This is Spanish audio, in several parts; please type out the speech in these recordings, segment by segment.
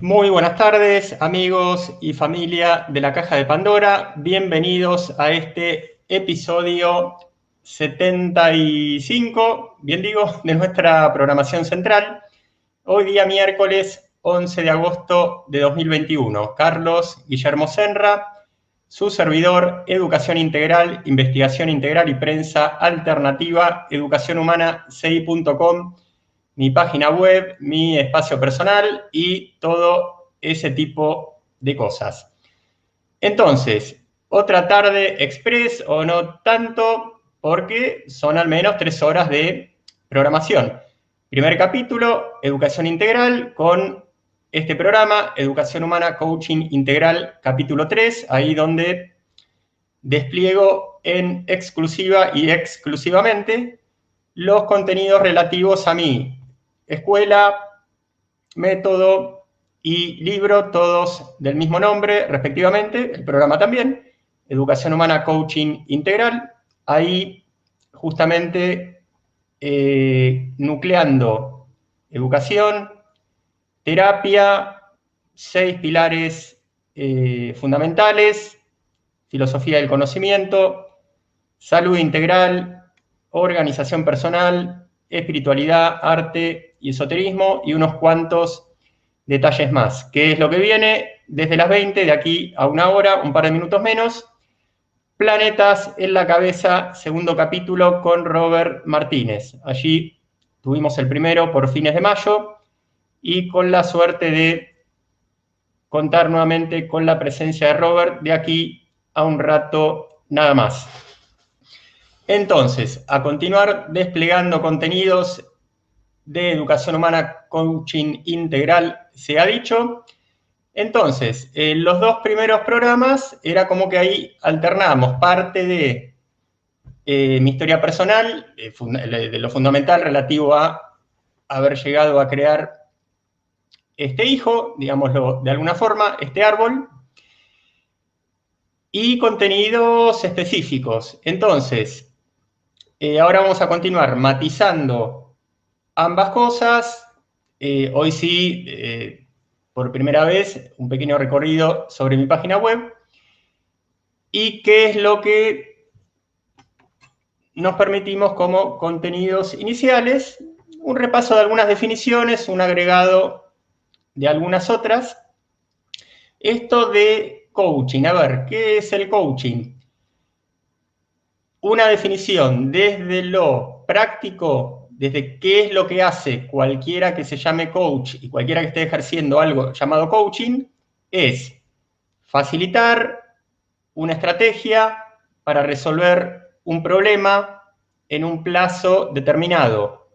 Muy buenas tardes, amigos y familia de la Caja de Pandora. Bienvenidos a este episodio 75, bien digo, de nuestra programación central. Hoy día miércoles 11 de agosto de 2021. Carlos Guillermo Senra, su servidor, Educación Integral, Investigación Integral y Prensa Alternativa, educacionhumana6.com, mi página web, mi espacio personal y todo ese tipo de cosas. Entonces, otra tarde express o no tanto, porque son al menos 3 horas de programación. Primer capítulo, Educación Integral, con este programa, Educación Humana Coaching Integral, capítulo 3, ahí donde despliego en exclusiva y exclusivamente los contenidos relativos a mi escuela, método y libro, todos del mismo nombre, respectivamente, el programa también, Educación Humana Coaching Integral, ahí justamente nucleando educación, terapia, 6 pilares fundamentales, filosofía del conocimiento, salud integral, organización personal, espiritualidad, arte y esoterismo, y unos cuantos detalles más. ¿Qué es lo que viene? Desde las 20, de aquí a una hora, un par de minutos menos, Planetas en la Cabeza, segundo capítulo con Robert Martínez. Allí tuvimos el primero por fines de mayo y con la suerte de contar nuevamente con la presencia de Robert de aquí a un rato nada más. Entonces, a continuar desplegando contenidos de Educación Humana Coaching Integral, se ha dicho. Entonces, los 2 primeros programas era como que ahí alternábamos parte de mi historia personal, de lo fundamental relativo a haber llegado a crear este hijo, digámoslo de alguna forma, este árbol, y contenidos específicos. Entonces, ahora vamos a continuar matizando ambas cosas. Hoy sí, por primera vez, un pequeño recorrido sobre mi página web y qué es lo que nos permitimos como contenidos iniciales, un repaso de algunas definiciones, un agregado de algunas otras. Esto de coaching, a ver, ¿qué es el coaching? Una definición desde lo práctico, desde qué es lo que hace cualquiera que se llame coach y cualquiera que esté ejerciendo algo llamado coaching, es facilitar una estrategia para resolver un problema en un plazo determinado,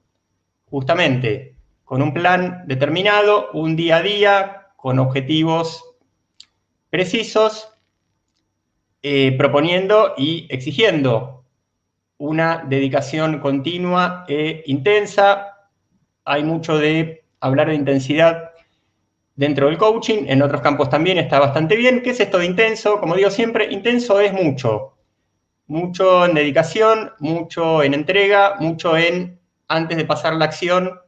justamente con un plan determinado, un día a día, con objetivos precisos, proponiendo y exigiendo una dedicación continua e intensa. Hay mucho de hablar de intensidad dentro del coaching, en otros campos también está bastante bien. ¿Qué es esto de intenso? Como digo siempre, intenso es mucho. Mucho en dedicación, mucho en entrega, mucho en, antes de pasar la acción,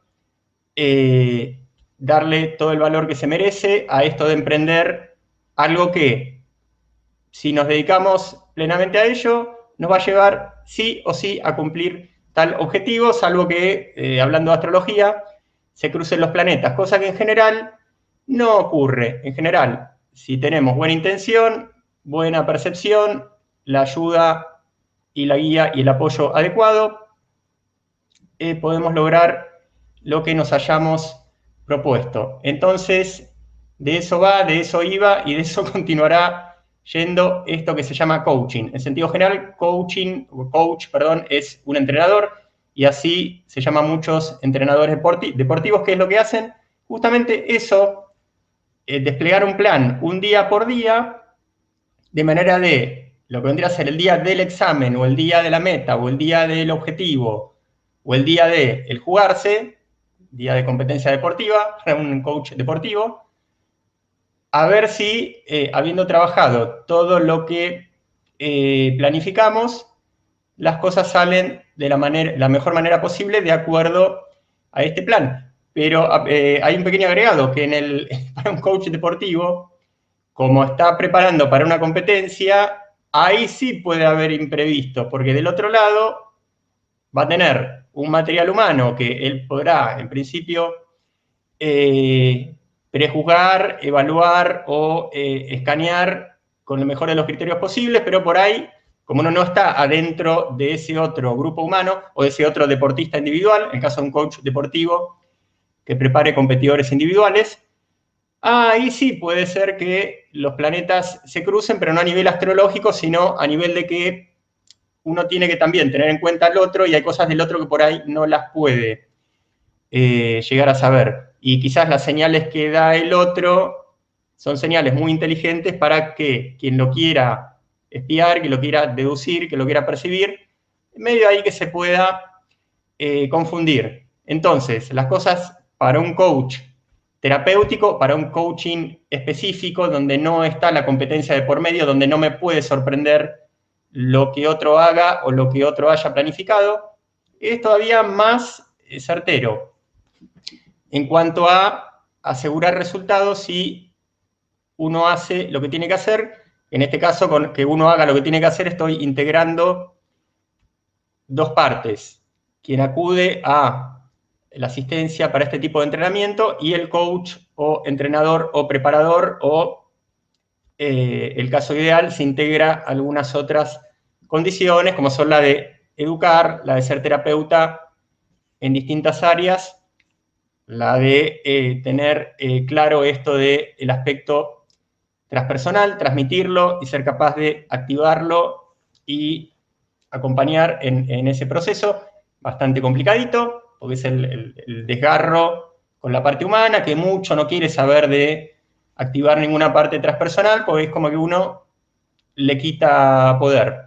darle todo el valor que se merece a esto de emprender algo que, si nos dedicamos plenamente a ello, nos va a llevar sí o sí a cumplir tal objetivo, salvo que, hablando de astrología, se crucen los planetas, cosa que en general no ocurre. En general, si tenemos buena intención, buena percepción, la ayuda y la guía y el apoyo adecuado, podemos lograr lo que nos hayamos propuesto. Entonces, de eso va, de eso iba y de eso continuará yendo esto que se llama coaching. En sentido general, coach, es un entrenador y así se llaman muchos entrenadores deportivos. ¿Qué es lo que hacen? Justamente eso, desplegar un plan un día por día, de manera de lo que vendría a ser el día del examen o el día de la meta o el día del objetivo o el día del jugarse, día de competencia deportiva, para un coach deportivo, a ver si, habiendo trabajado todo lo que planificamos, las cosas salen de la mejor manera posible de acuerdo a este plan. pero hay un pequeño agregado que para un coach deportivo, como está preparando para una competencia, ahí sí puede haber imprevisto, porque del otro lado va a tener un material humano que él podrá, en principio, prejuzgar, evaluar o escanear con lo mejor de los criterios posibles, pero por ahí, como uno no está adentro de ese otro grupo humano o de ese otro deportista individual, en el caso de un coach deportivo que prepare competidores individuales, ahí sí puede ser que los planetas se crucen, pero no a nivel astrológico, sino a nivel de que uno tiene que también tener en cuenta al otro y hay cosas del otro que por ahí no las puede llegar a saber. Y quizás las señales que da el otro son señales muy inteligentes para que quien lo quiera espiar, que lo quiera deducir, que lo quiera percibir, medio ahí que se pueda confundir. Entonces, las cosas para un coach terapéutico, para un coaching específico, donde no está la competencia de por medio, donde no me puede sorprender lo que otro haga o lo que otro haya planificado, es todavía más certero en cuanto a asegurar resultados si uno hace lo que tiene que hacer. En este caso, con que uno haga lo que tiene que hacer, estoy integrando dos partes. Quien acude a la asistencia para este tipo de entrenamiento y el coach o entrenador o preparador o, el caso ideal, se integra algunas otras condiciones, como son la de educar, la de ser terapeuta en distintas áreas, la de tener claro esto del aspecto transpersonal, transmitirlo y ser capaz de activarlo y acompañar en ese proceso, bastante complicadito, porque es el desgarro con la parte humana, que mucho no quiere saber de activar ninguna parte transpersonal, porque es como que uno le quita poder.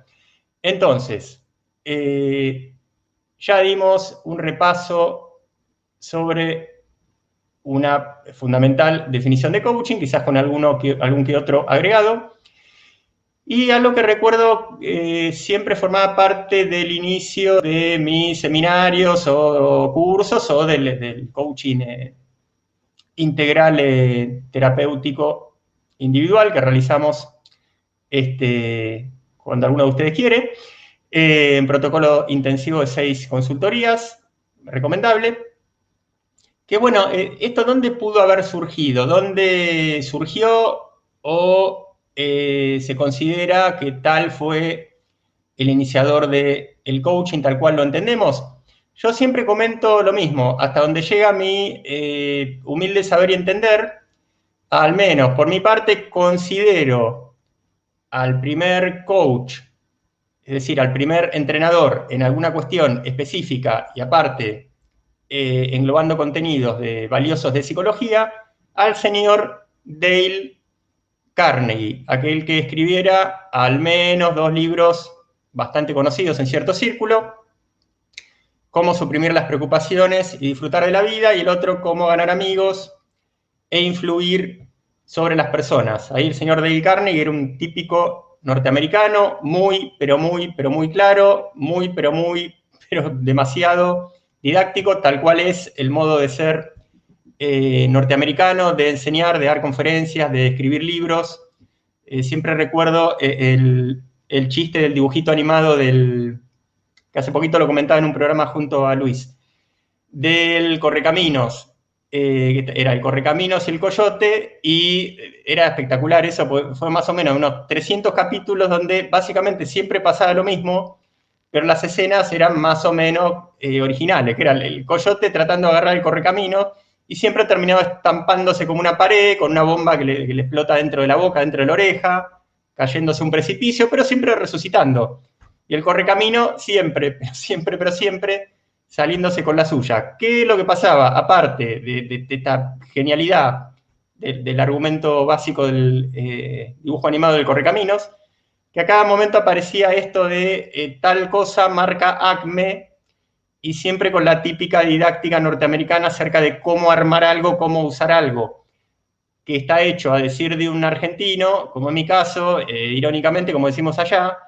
Entonces, ya dimos un repaso sobre una fundamental definición de coaching, quizás con algún que otro agregado. Y algo que recuerdo siempre formaba parte del inicio de mis seminarios o cursos o del coaching integral terapéutico individual que realizamos cuando alguno de ustedes quiere, en protocolo intensivo de 6 consultorías, recomendable. Que bueno, ¿esto dónde pudo haber surgido? ¿Dónde surgió o se considera que tal fue el iniciador del coaching tal cual lo entendemos? Yo siempre comento lo mismo, hasta donde llega mi humilde saber y entender, al menos por mi parte considero al primer coach, es decir, al primer entrenador en alguna cuestión específica y aparte englobando contenidos valiosos de psicología, al señor Dale Carnegie, aquel que escribiera al menos 2 libros bastante conocidos en cierto círculo, Cómo suprimir las preocupaciones y disfrutar de la vida, y el otro, Cómo ganar amigos e influir sobre las personas. Ahí el señor Dale Carnegie era un típico norteamericano, pero muy claro, pero demasiado didáctico, tal cual es el modo de ser norteamericano, de enseñar, de dar conferencias, de escribir libros. Siempre recuerdo el chiste del dibujito animado que hace poquito lo comentaba en un programa junto a Luis, del Correcaminos. Era el Correcaminos y el Coyote, y era espectacular eso, porque fue más o menos unos 300 capítulos donde básicamente siempre pasaba lo mismo, pero las escenas eran más o menos originales, que era el Coyote tratando de agarrar el Correcaminos y siempre terminaba estampándose como una pared, con una bomba que le explota dentro de la boca, dentro de la oreja, cayéndose a un precipicio, pero siempre resucitando. Y el Correcamino siempre saliéndose con la suya. ¿Qué es lo que pasaba? Aparte de esta genialidad del argumento básico del dibujo animado del Correcaminos, que a cada momento aparecía esto de tal cosa marca Acme, y siempre con la típica didáctica norteamericana acerca de cómo armar algo, cómo usar algo, que está hecho a decir de un argentino, como en mi caso, irónicamente, como decimos allá,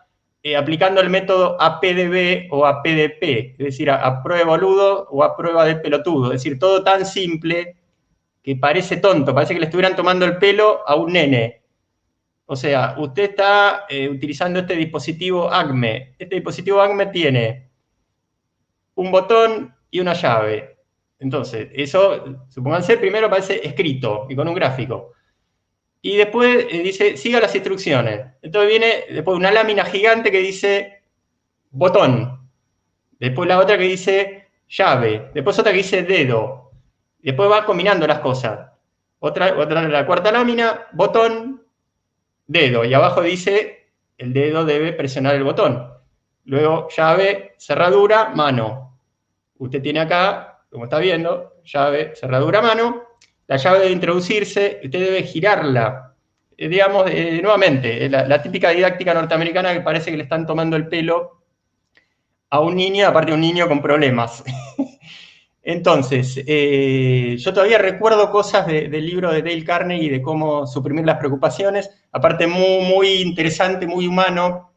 aplicando el método APDB o APDP, es decir, a prueba de boludo o a prueba de pelotudo. Es decir, todo tan simple que parece tonto, parece que le estuvieran tomando el pelo a un nene. O sea, usted está utilizando este dispositivo ACME. Este dispositivo ACME tiene un botón y una llave. Entonces, eso, supónganse, primero aparece escrito y con un gráfico. Y después dice, siga las instrucciones. Entonces viene después una lámina gigante que dice botón. Después la otra que dice llave. Después otra que dice dedo. Después va combinando las cosas. La cuarta lámina, botón, dedo. Y abajo dice, el dedo debe presionar el botón. Luego, llave, cerradura, mano. Usted tiene acá, como está viendo, llave, cerradura, mano. La llave debe introducirse, usted debe girarla. Digamos, nuevamente, la típica didáctica norteamericana que parece que le están tomando el pelo a un niño, aparte de un niño con problemas. Entonces, yo todavía recuerdo cosas del libro de Dale Carnegie de cómo suprimir las preocupaciones, aparte muy interesante, muy humano,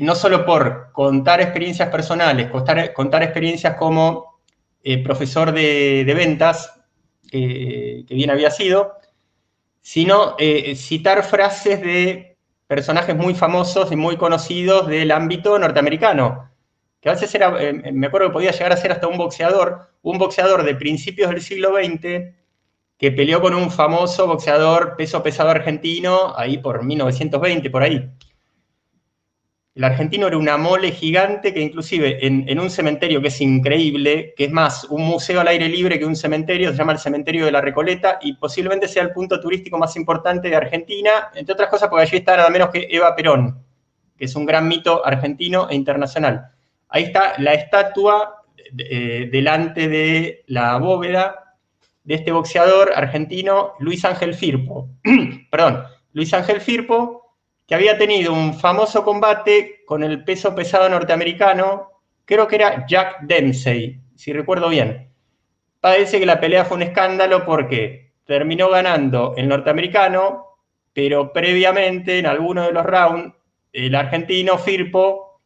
no solo por contar experiencias personales, contar experiencias como profesor de ventas, que bien había sido, sino citar frases de personajes muy famosos y muy conocidos del ámbito norteamericano, que a veces era, me acuerdo que podía llegar a ser hasta un boxeador de principios del siglo XX, que peleó con un famoso boxeador peso pesado argentino, ahí por 1920, por ahí. El argentino era una mole gigante que inclusive en un cementerio que es increíble, que es más un museo al aire libre que un cementerio, se llama el Cementerio de la Recoleta, y posiblemente sea el punto turístico más importante de Argentina, entre otras cosas porque allí está nada menos que Eva Perón, que es un gran mito argentino e internacional. Ahí está la estatua delante de la bóveda de este boxeador argentino, Luis Ángel Firpo. Perdón, Luis Ángel Firpo, que había tenido un famoso combate con el peso pesado norteamericano, creo que era Jack Dempsey, si recuerdo bien. Parece que la pelea fue un escándalo porque terminó ganando el norteamericano, pero previamente, en alguno de los rounds, el argentino Firpo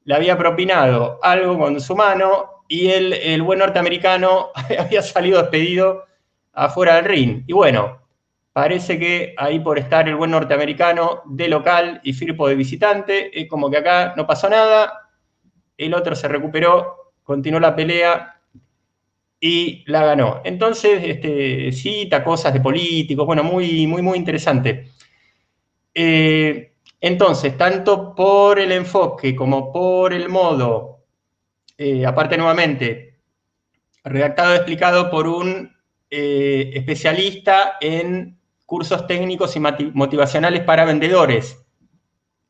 le había propinado algo con su mano y el buen norteamericano había salido despedido afuera del ring. Y bueno, parece que ahí por estar el buen norteamericano de local y Firpo de visitante, es como que acá no pasó nada, el otro se recuperó, continuó la pelea y la ganó. Entonces, cita cosas de políticos, bueno, muy interesante. Entonces, tanto por el enfoque como por el modo, aparte nuevamente, redactado y explicado por un especialista en cursos técnicos y motivacionales para vendedores.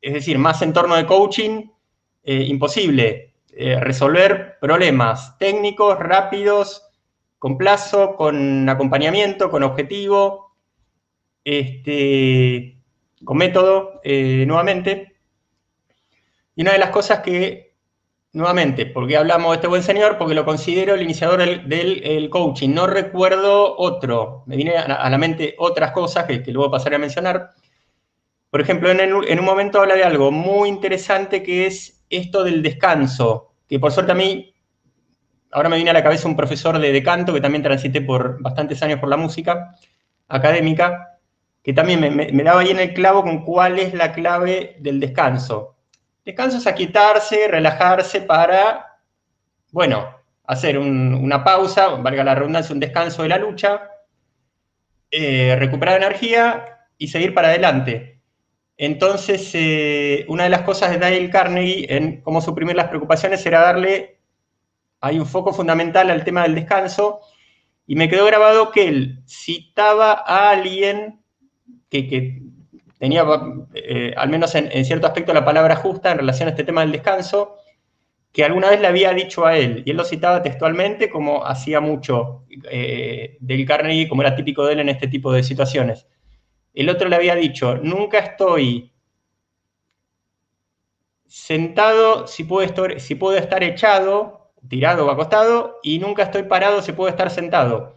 Es decir, más en torno de coaching, imposible. Resolver problemas técnicos, rápidos, con plazo, con acompañamiento, con objetivo, con método, nuevamente. Y una de las cosas que, nuevamente, ¿por qué hablamos de este buen señor? Porque lo considero el iniciador del coaching. No recuerdo otro. Me viene a la mente otras cosas que luego pasaré a mencionar. Por ejemplo, en un momento habla de algo muy interesante que es esto del descanso, que por suerte a mí, ahora me viene a la cabeza un profesor de canto, que también transité por bastantes años por la música académica, que también me daba ahí en el clavo con cuál es la clave del descanso. Descanso es aquietarse, relajarse para, bueno, hacer una pausa, valga la redundancia, un descanso de la lucha, recuperar energía y seguir para adelante. Entonces, una de las cosas de Dale Carnegie en cómo suprimir las preocupaciones era darle, hay un foco fundamental al tema del descanso, y me quedó grabado que él citaba a alguien que tenía, al menos en cierto aspecto, la palabra justa en relación a este tema del descanso, que alguna vez le había dicho a él, y él lo citaba textualmente como hacía mucho Dale Carnegie, como era típico de él en este tipo de situaciones. El otro le había dicho, nunca estoy sentado si puedo estar echado, tirado o acostado, y nunca estoy parado si puedo estar sentado.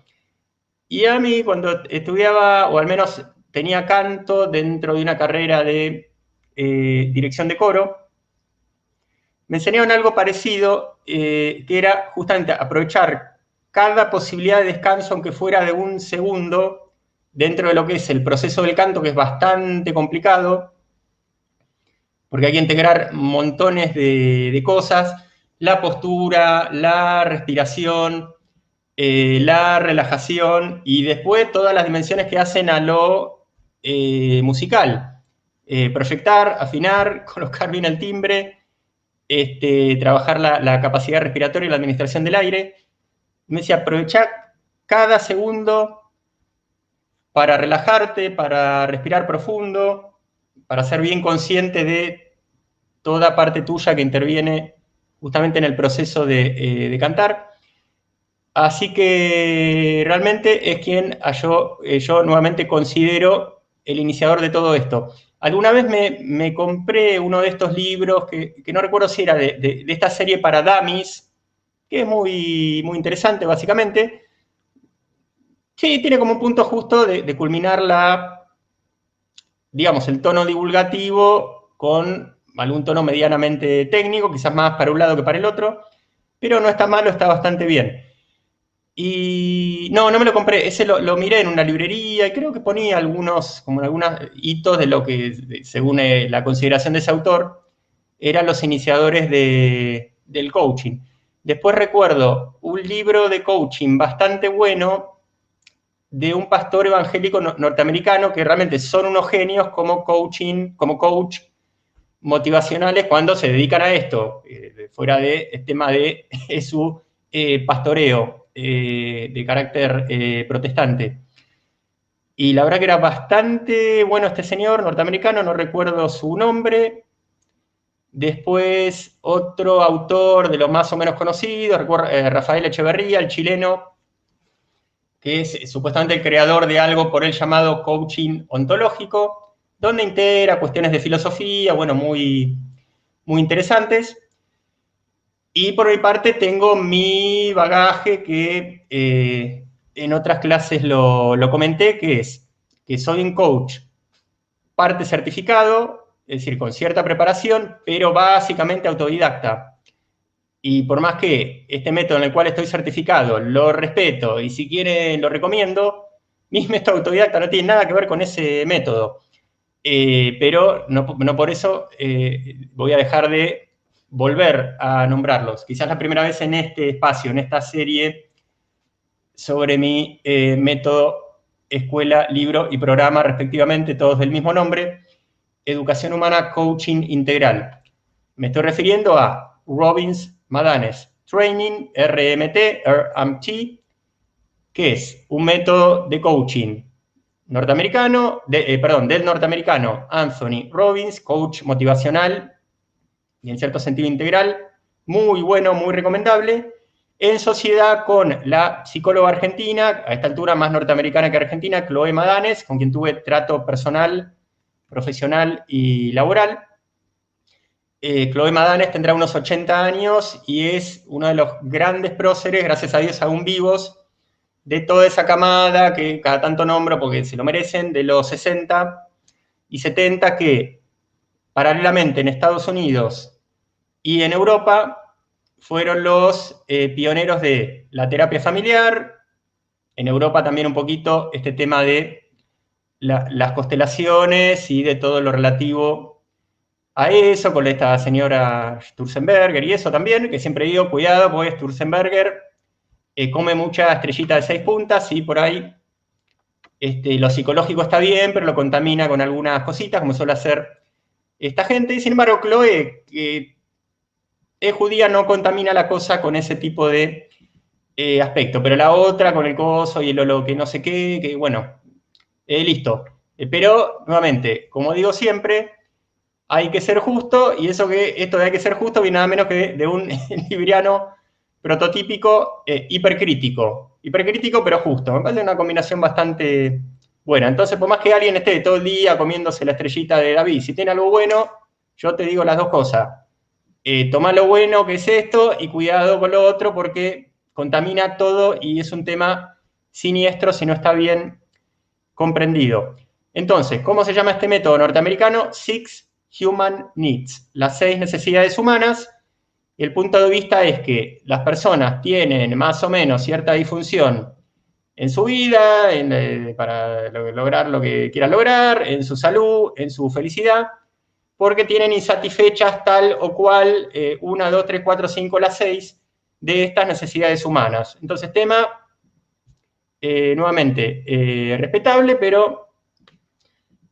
Y a mí, cuando estudiaba, o al menos tenía canto dentro de una carrera de dirección de coro, me enseñaron algo parecido, que era justamente aprovechar cada posibilidad de descanso, aunque fuera de un segundo, dentro de lo que es el proceso del canto, que es bastante complicado, porque hay que integrar montones de cosas, la postura, la respiración, la relajación, y después todas las dimensiones que hacen a lo musical. Proyectar, afinar, colocar bien el timbre, trabajar la capacidad respiratoria y la administración del aire. Me decía, aprovechar cada segundo para relajarte, para respirar profundo, para ser bien consciente de toda parte tuya que interviene justamente en el proceso de cantar. Así que realmente es quien yo nuevamente considero el iniciador de todo esto. Alguna vez me compré uno de estos libros, que no recuerdo si era de esta serie para dummies, que es muy, muy interesante básicamente. Sí, tiene como un punto justo de culminar digamos, el tono divulgativo con algún tono medianamente técnico, quizás más para un lado que para el otro, pero no está malo, está bastante bien. Y no me lo compré, ese lo miré en una librería y creo que ponía algunos hitos de lo que, según la consideración de ese autor, eran los iniciadores del coaching. Después recuerdo un libro de coaching bastante bueno de un pastor evangélico norteamericano, que realmente son unos genios como coach motivacionales cuando se dedican a esto, fuera del tema de su pastoreo de carácter protestante. Y la verdad que era bastante bueno este señor norteamericano, no recuerdo su nombre. Después otro autor de los más o menos conocidos, Rafael Echeverría, el chileno, que es supuestamente el creador de algo por él llamado coaching ontológico, donde integra cuestiones de filosofía, bueno, muy, muy interesantes. Y por mi parte tengo mi bagaje que en otras clases lo comenté, que es que soy un coach parte certificado, es decir, con cierta preparación, pero básicamente autodidacta. Y por más que este método en el cual estoy certificado lo respeto y si quieren lo recomiendo, mi método autodidacta no tiene nada que ver con ese método. Pero no por eso voy a dejar de volver a nombrarlos. Quizás la primera vez en este espacio, en esta serie sobre mi método, escuela, libro y programa, respectivamente, todos del mismo nombre, Educación Humana Coaching Integral. Me estoy refiriendo a Robbins Madanes Training, RMT, que es un método de coaching norteamericano, del norteamericano Anthony Robbins, coach motivacional y en cierto sentido integral, muy bueno, muy recomendable, en sociedad con la psicóloga argentina, a esta altura más norteamericana que argentina, Chloe Madanes, con quien tuve trato personal, profesional y laboral. Chloe Madanes tendrá unos 80 años y es uno de los grandes próceres, gracias a Dios aún vivos, de toda esa camada que cada tanto nombro porque se lo merecen, de los 60 y 70, que paralelamente en Estados Unidos y en Europa fueron los pioneros de la terapia familiar, en Europa también un poquito este tema de las constelaciones y de todo lo relativo a eso, con esta señora Sturzenberger y eso también, que siempre digo, cuidado, porque Sturzenberger come mucha estrellita de 6 puntas y por ahí lo psicológico está bien, pero lo contamina con algunas cositas, como suele hacer esta gente. Y sin embargo, Chloe, que es judía, no contamina la cosa con ese tipo de aspecto, pero la otra con el coso y lo que no sé qué, que bueno, listo. Pero, nuevamente, como digo siempre, hay que ser justo, y esto de hay que ser justo viene nada menos que de un libriano prototípico hipercrítico, pero justo. Me parece una combinación bastante buena. Entonces, por más que alguien esté todo el día comiéndose la estrellita de David, si tiene algo bueno, yo te digo las dos cosas. Tomá lo bueno que es esto y cuidado con lo otro porque contamina todo y es un tema siniestro si no está bien comprendido. Entonces, ¿cómo se llama este método norteamericano? Six Human Needs, las 6 necesidades humanas. El punto de vista es que las personas tienen más o menos cierta disfunción en su vida, para lograr lo que quieran lograr, en su salud, en su felicidad, porque tienen insatisfechas tal o cual 1, 2, 3, 4, 5, las 6 de estas necesidades humanas. Entonces, tema, nuevamente, respetable, pero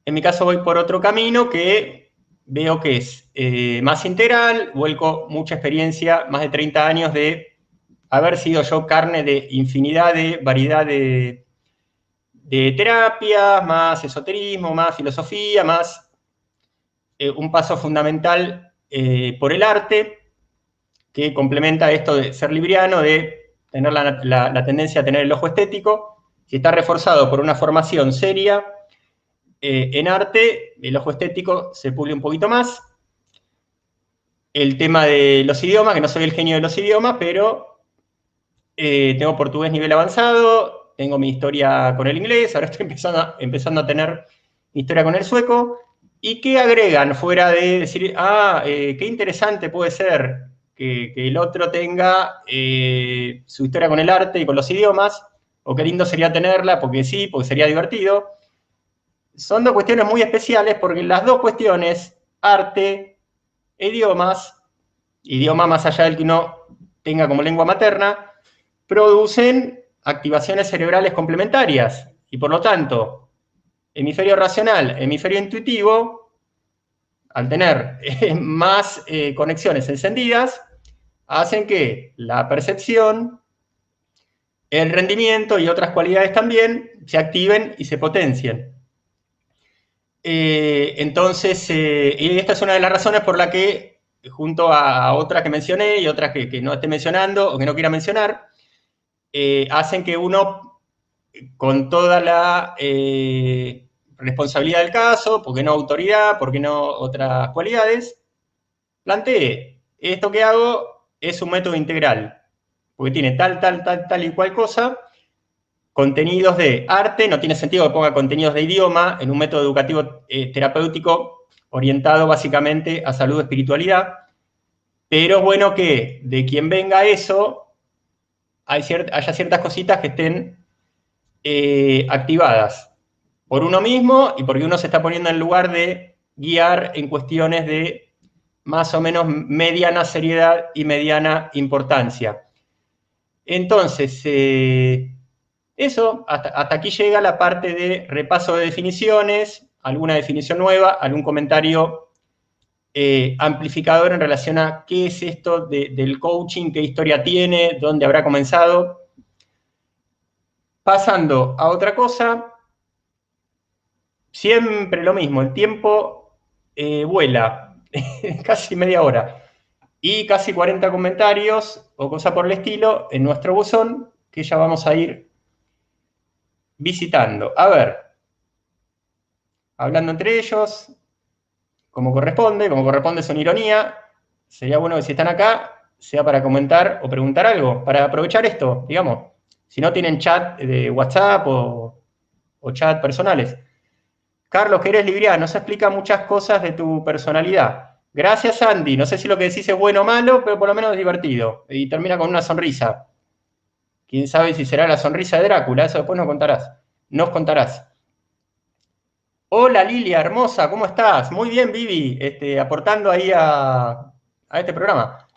en mi caso voy por otro camino que veo que es más integral, vuelco mucha experiencia, más de 30 años de haber sido yo carne de infinidad de variedad de terapias, más esoterismo, más filosofía, más un paso fundamental por el arte, que complementa esto de ser libriano, de tener la tendencia a tener el ojo estético. Si está reforzado por una formación seria en arte, el ojo estético se pule un poquito más. El tema de los idiomas, que no soy el genio de los idiomas, pero tengo portugués nivel avanzado, tengo mi historia con el inglés, ahora estoy empezando a tener mi historia con el sueco. ¿Y qué agregan fuera de decir, qué interesante puede ser que el otro tenga su historia con el arte y con los idiomas, o qué lindo sería tenerla, porque sí, porque sería divertido? Son dos cuestiones muy especiales, porque las dos cuestiones, arte e idiomas, idioma más allá del que uno tenga como lengua materna, producen activaciones cerebrales complementarias, y por lo tanto, hemisferio racional, hemisferio intuitivo, al tener más conexiones encendidas, hacen que la percepción, el rendimiento y otras cualidades también se activen y se potencien. Entonces, y esta es una de las razones por la que, junto a otras que mencioné y otras que no esté mencionando o que no quiera mencionar, hacen que uno, con toda la responsabilidad del caso, ¿por qué no autoridad? ¿Por qué no otras cualidades? Plantee, esto que hago es un método integral, porque tiene tal y cual cosa, contenidos de arte, no tiene sentido que ponga contenidos de idioma en un método educativo terapéutico orientado básicamente a salud y espiritualidad, pero es bueno que de quien venga eso haya ciertas cositas que estén activadas por uno mismo y porque uno se está poniendo en lugar de guiar en cuestiones de más o menos mediana seriedad y mediana importancia. Entonces, eso, hasta aquí llega la parte de repaso de definiciones, alguna definición nueva, algún comentario amplificador en relación a qué es esto del coaching, qué historia tiene, dónde habrá comenzado. Pasando a otra cosa, siempre lo mismo, el tiempo vuela, casi media hora, y casi 40 comentarios o cosa por el estilo en nuestro buzón, que ya vamos a ir visitando. A ver, hablando entre ellos, como corresponde son ironía, sería bueno que si están acá, sea para comentar o preguntar algo, para aprovechar esto, digamos. Si no tienen chat de WhatsApp o chat personales. Carlos, que eres libriano, se explica muchas cosas de tu personalidad. Gracias, Andy. No sé si lo que decís es bueno o malo, pero por lo menos es divertido. Y termina con una sonrisa. Quién sabe si será la sonrisa de Drácula, eso después nos contarás. Hola Lilia, hermosa, ¿cómo estás? Muy bien, Vivi, aportando ahí a este programa.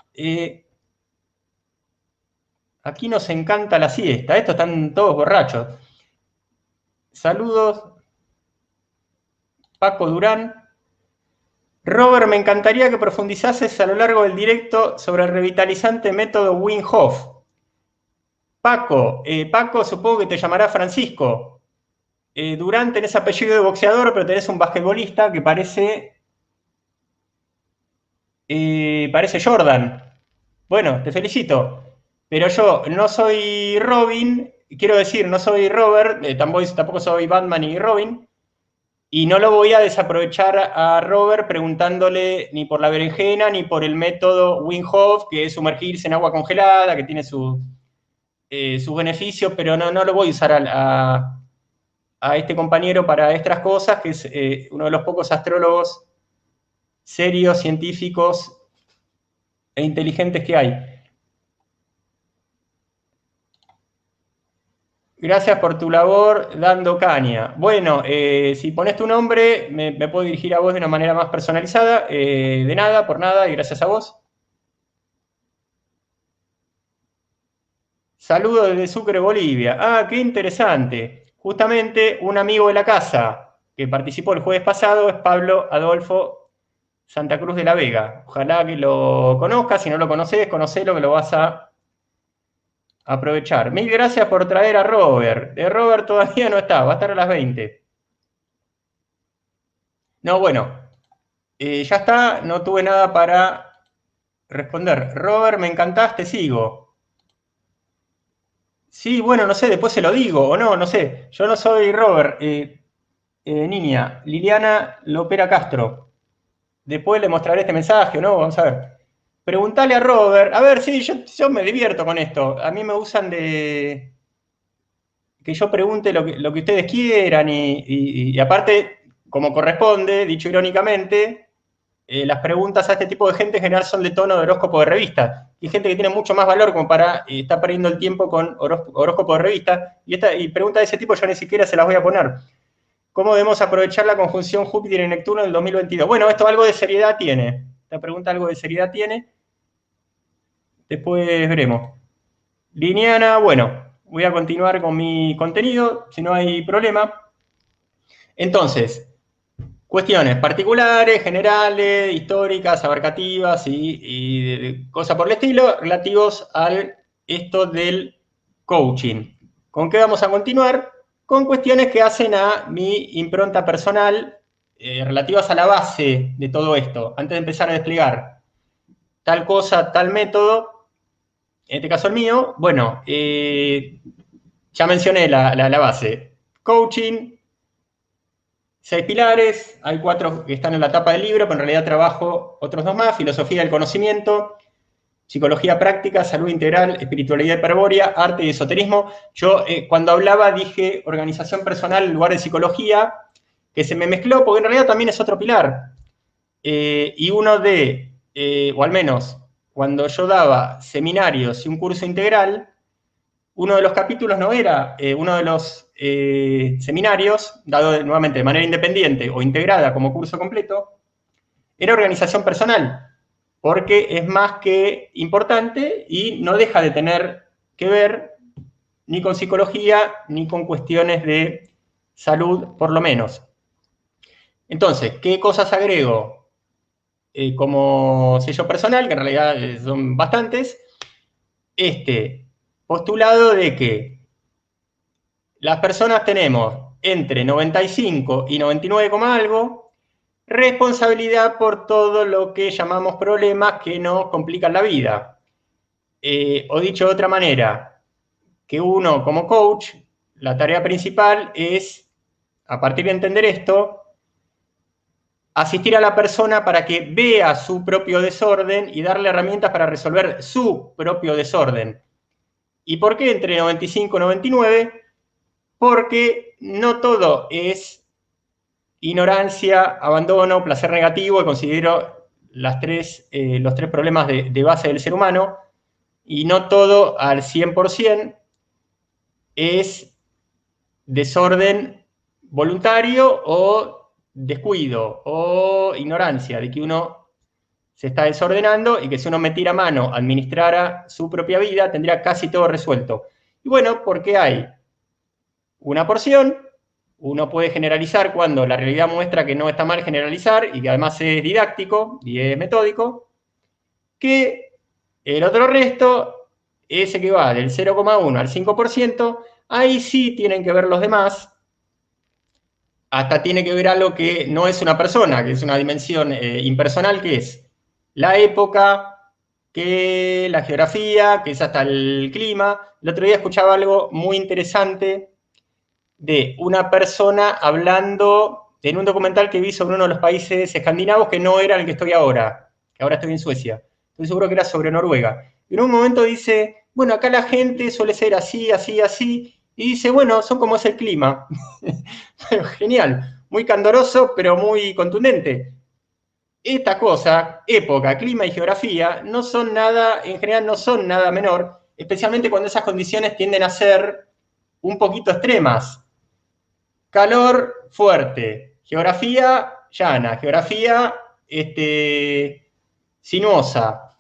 Aquí nos encanta la siesta, estos están todos borrachos. Saludos, Paco Durán. Robert, me encantaría que profundizases a lo largo del directo sobre el revitalizante método Wim Hof. Paco, supongo que te llamará Francisco. Durán, tenés apellido de boxeador, pero tenés un basquetbolista que parece Jordan. Bueno, te felicito. Pero yo no soy Robin, quiero decir, no soy Robert, tampoco soy Batman ni Robin, y no lo voy a desaprovechar a Robert preguntándole ni por la berenjena ni por el método Wim Hof, que es sumergirse en agua congelada, que tiene sus beneficios, pero no lo voy a usar a este compañero para estas cosas, que es uno de los pocos astrólogos serios, científicos e inteligentes que hay. Gracias por tu labor dando caña. Bueno, si pones tu nombre, me puedo dirigir a vos de una manera más personalizada. De nada, por nada, y gracias a vos. Saludos desde Sucre, Bolivia. Ah, qué interesante. Justamente un amigo de la casa que participó el jueves pasado es Pablo Adolfo Santa Cruz de la Vega. Ojalá que lo conozcas. Si no lo conoces, conocelo que lo vas a aprovechar. Mil gracias por traer a Robert. Robert todavía no está, va a estar a las 20. No, bueno, ya está, no tuve nada para responder. Robert, me encantaste, sigo. Sí, bueno, no sé, después se lo digo, o no, no sé. Yo no soy Robert, niña, Liliana Lopera Castro. Después le mostraré este mensaje, ¿o no? Vamos a ver. Preguntale a Robert. A ver, sí, yo me divierto con esto. A mí me usan de que yo pregunte lo que ustedes quieran y aparte, como corresponde, dicho irónicamente, las preguntas a este tipo de gente en general son de tono de horóscopo de revista. Y hay gente que tiene mucho más valor como para estar perdiendo el tiempo con horóscopo de revista. Y preguntas de ese tipo yo ni siquiera se las voy a poner. ¿Cómo debemos aprovechar la conjunción Júpiter y Neptuno del 2022? Bueno, esto algo de seriedad tiene. Esta pregunta algo de seriedad tiene. Después veremos. Liniana, bueno, voy a continuar con mi contenido, si no hay problema. Entonces, cuestiones particulares, generales, históricas, abarcativas y cosas por el estilo relativos a esto del coaching. ¿Con qué vamos a continuar? Con cuestiones que hacen a mi impronta personal relativas a la base de todo esto, antes de empezar a desplegar tal cosa, tal método, en este caso el mío, bueno, ya mencioné la base. Coaching, 6 pilares, hay 4 que están en la tapa del libro, pero en realidad trabajo otros 2 más: filosofía del conocimiento, psicología práctica, salud integral, espiritualidad hiperbórea, arte y esoterismo. Yo cuando hablaba dije organización personal en lugar de psicología, que se me mezcló porque en realidad también es otro pilar. Y uno o al menos cuando yo daba seminarios y un curso integral, uno de los capítulos no era uno de los seminarios, dado nuevamente de manera independiente o integrada como curso completo, era organización personal, porque es más que importante y no deja de tener que ver ni con psicología ni con cuestiones de salud, por lo menos. Entonces, ¿qué cosas agrego como sello personal? Que en realidad son bastantes. Este postulado de que las personas tenemos entre 95 y 99, algo, responsabilidad por todo lo que llamamos problemas que nos complican la vida. O dicho de otra manera, que uno como coach, la tarea principal es, a partir de entender esto, asistir a la persona para que vea su propio desorden y darle herramientas para resolver su propio desorden. ¿Y por qué entre 95 y 99? Porque no todo es ignorancia, abandono, placer negativo, y considero los 3 problemas de base del ser humano, y no todo al 100% es desorden voluntario o descuido o ignorancia, de que uno se está desordenando y que si uno metiera mano, administrara su propia vida, tendría casi todo resuelto. Y bueno, porque hay una porción, uno puede generalizar cuando la realidad muestra que no está mal generalizar y que además es didáctico y es metódico, que el otro resto, ese que va del 0,1 al 5%, ahí sí tienen que ver los demás, hasta tiene que ver algo que no es una persona, que es una dimensión impersonal, que es la época, que la geografía, que es hasta el clima. El otro día escuchaba algo muy interesante de una persona hablando en un documental que vi sobre uno de los países escandinavos que no era el que estoy ahora, que ahora estoy en Suecia. Estoy seguro que era sobre Noruega. Y en un momento dice, bueno, acá la gente suele ser así, así, así, y dice, bueno, son como es el clima. Genial, muy candoroso, pero muy contundente. esta cosa, época, clima y geografía, no son nada, en general no son nada menor, especialmente cuando esas condiciones tienden a ser un poquito extremas. Calor fuerte, geografía llana, geografía sinuosa,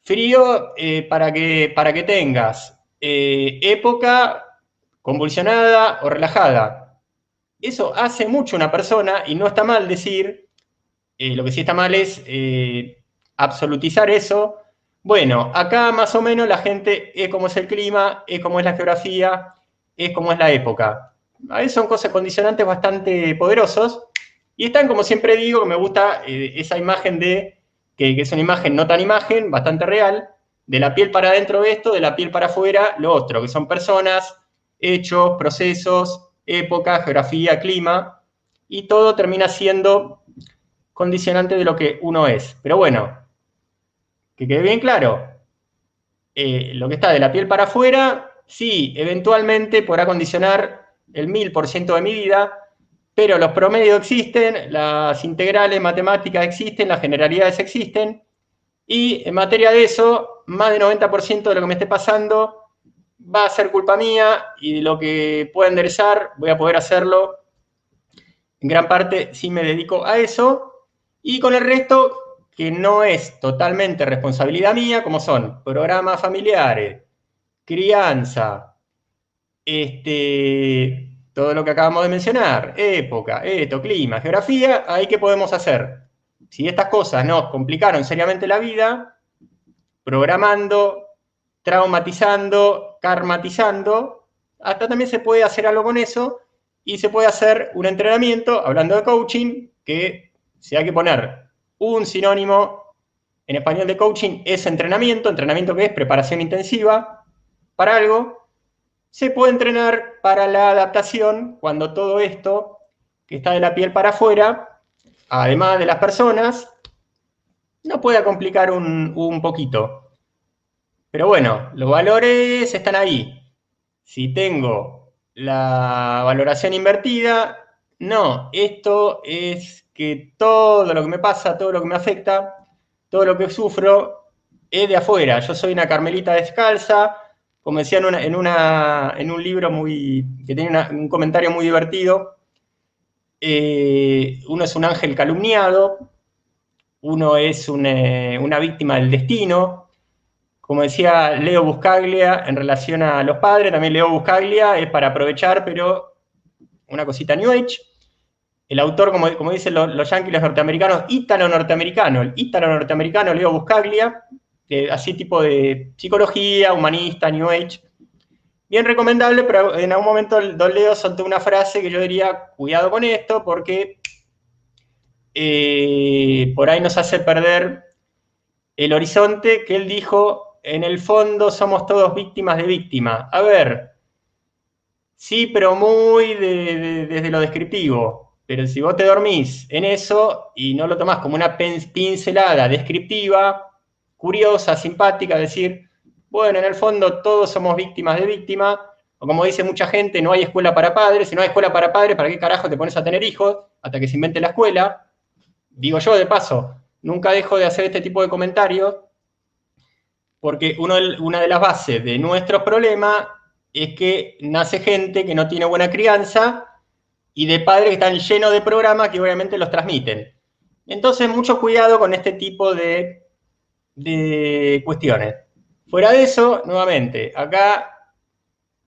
frío para que tengas época convulsionada o relajada. Eso hace mucho una persona y no está mal decir, lo que sí está mal es absolutizar eso. Bueno, acá más o menos la gente es como es el clima, es como es la geografía, es como es la época. A veces son cosas condicionantes bastante poderosos y están, como siempre digo, que me gusta esa imagen que es una imagen no tan imagen, bastante real, de la piel para adentro esto, de la piel para afuera lo otro, que son personas, hechos, procesos, época, geografía, clima, y todo termina siendo condicionante de lo que uno es. Pero bueno, que quede bien claro, lo que está de la piel para afuera, sí, eventualmente podrá condicionar el 1000% de mi vida, pero los promedios existen, las integrales matemáticas existen, las generalidades existen, y en materia de eso, más del 90% de lo que me esté pasando va a ser culpa mía y de lo que pueda enderezar voy a poder hacerlo en gran parte sí me dedico a eso, y con el resto, que no es totalmente responsabilidad mía, como son programas familiares, crianza, todo lo que acabamos de mencionar, época, esto, clima, geografía, ahí qué podemos hacer. Si estas cosas nos complicaron seriamente la vida, programando, traumatizando, karmatizando, hasta también se puede hacer algo con eso y se puede hacer un entrenamiento, hablando de coaching, que si hay que poner un sinónimo en español de coaching es entrenamiento, entrenamiento que es preparación intensiva para algo, se puede entrenar para la adaptación cuando todo esto que está de la piel para afuera, además de las personas, nos pueda complicar un poquito. Pero bueno, los valores están ahí. Si tengo la valoración invertida, no, esto es que todo lo que me pasa, todo lo que me afecta, todo lo que sufro es de afuera. Yo soy una carmelita descalza, como decía en un libro que tiene un comentario muy divertido. Uno es un ángel calumniado, uno es una víctima del destino. Como decía Leo Buscaglia en relación a los padres, también Leo Buscaglia es para aprovechar, pero una cosita New Age. El autor, como dicen los yanquis, los norteamericanos, ítalo-norteamericano, el ítalo-norteamericano Leo Buscaglia, así tipo de psicología, humanista, New Age. Bien recomendable, pero en algún momento Don Leo soltó una frase que yo diría, cuidado con esto, porque por ahí nos hace perder el horizonte, que él dijo, en el fondo somos todos víctimas de víctimas. A ver, sí, pero muy desde lo descriptivo. Pero si vos te dormís en eso y no lo tomás como una pincelada descriptiva, curiosa, simpática, decir, bueno, en el fondo todos somos víctimas de víctimas, o como dice mucha gente, no hay escuela para padres, si no hay escuela para padres, ¿para qué carajo te pones a tener hijos hasta que se invente la escuela? Digo yo de paso, nunca dejo de hacer este tipo de comentarios, porque una de las bases de nuestros problemas es que nace gente que no tiene buena crianza y de padres que están llenos de programas que obviamente los transmiten. Entonces, mucho cuidado con este tipo de cuestiones. Fuera de eso, nuevamente, acá